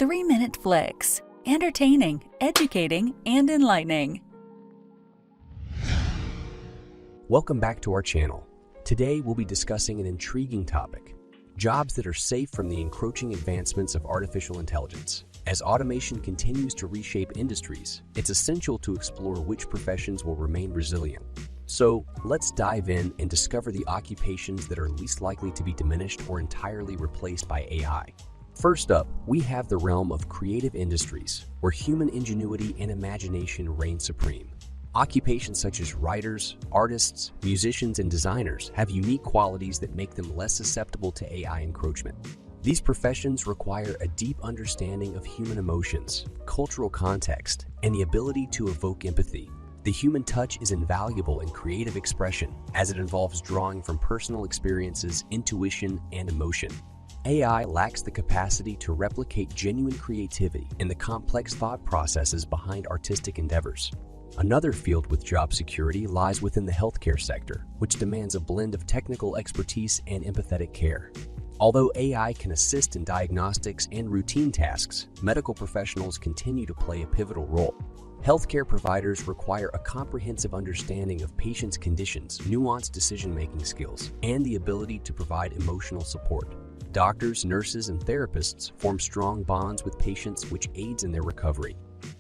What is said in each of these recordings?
3-minute flicks. Entertaining, educating, and enlightening. Welcome back to our channel. Today we'll be discussing an intriguing topic: jobs that are safe from the encroaching advancements of artificial intelligence. As automation continues to reshape industries, it's essential to explore which professions will remain resilient. So let's dive in and discover the occupations that are least likely to be diminished or entirely replaced by AI. First up, we have the realm of creative industries, where human ingenuity and imagination reign supreme. Occupations such as writers, artists, musicians, and designers have unique qualities that make them less susceptible to AI encroachment. These professions require a deep understanding of human emotions, cultural context, and the ability to evoke empathy. The human touch is invaluable in creative expression, as it involves drawing from personal experiences, intuition, and emotion. AI lacks the capacity to replicate genuine creativity and the complex thought processes behind artistic endeavors. Another field with job security lies within the healthcare sector, which demands a blend of technical expertise and empathetic care. Although AI can assist in diagnostics and routine tasks, medical professionals continue to play a pivotal role. Healthcare providers require a comprehensive understanding of patients' conditions, nuanced decision-making skills, and the ability to provide emotional support. Doctors, nurses, and therapists form strong bonds with patients, which aids in their recovery.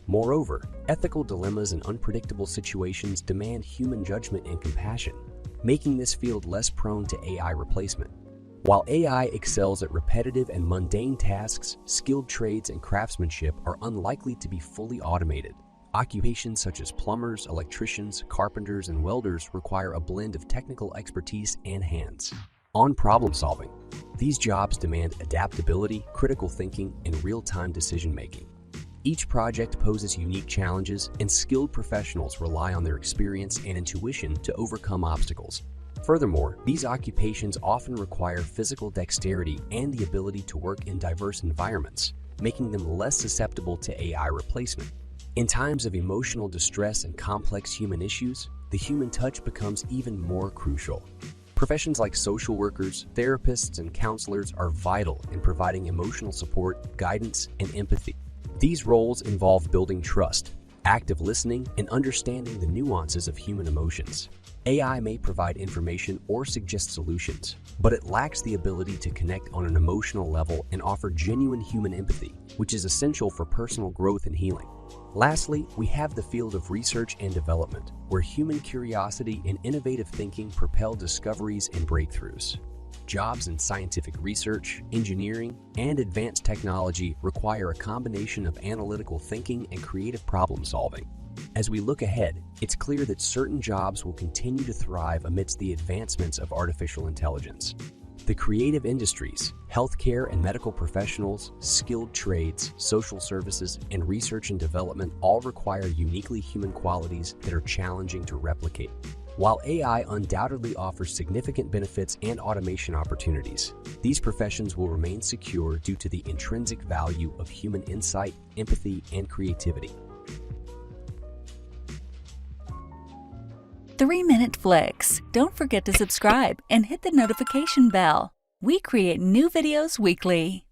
Moreover, ethical dilemmas and unpredictable situations demand human judgment and compassion, making this field less prone to AI replacement. While AI excels at repetitive and mundane tasks, skilled trades and craftsmanship are unlikely to be fully automated. Occupations such as plumbers, electricians, carpenters, and welders require a blend of technical expertise and hands on problem solving. These jobs demand adaptability, critical thinking, and real-time decision-making. Each project poses unique challenges, and skilled professionals rely on their experience and intuition to overcome obstacles. Furthermore, these occupations often require physical dexterity and the ability to work in diverse environments, making them less susceptible to AI replacement. In times of emotional distress and complex human issues, the human touch becomes even more crucial. Professions like social workers, therapists, and counselors are vital in providing emotional support, guidance, and empathy. These roles involve building trust, active listening, and understanding the nuances of human emotions. AI may provide information or suggest solutions, but it lacks the ability to connect on an emotional level and offer genuine human empathy, which is essential for personal growth and healing. Lastly, we have the field of research and development, where human curiosity and innovative thinking propel discoveries and breakthroughs. Jobs in scientific research, engineering, and advanced technology require a combination of analytical thinking and creative problem solving. As we look ahead, it's clear that certain jobs will continue to thrive amidst the advancements of artificial intelligence. The creative industries, healthcare and medical professionals, skilled trades, social services, and research and development all require uniquely human qualities that are challenging to replicate. While AI undoubtedly offers significant benefits and automation opportunities, these professions will remain secure due to the intrinsic value of human insight, empathy, and creativity. 3-minute flicks. Don't forget to subscribe and hit the notification bell. We create new videos weekly.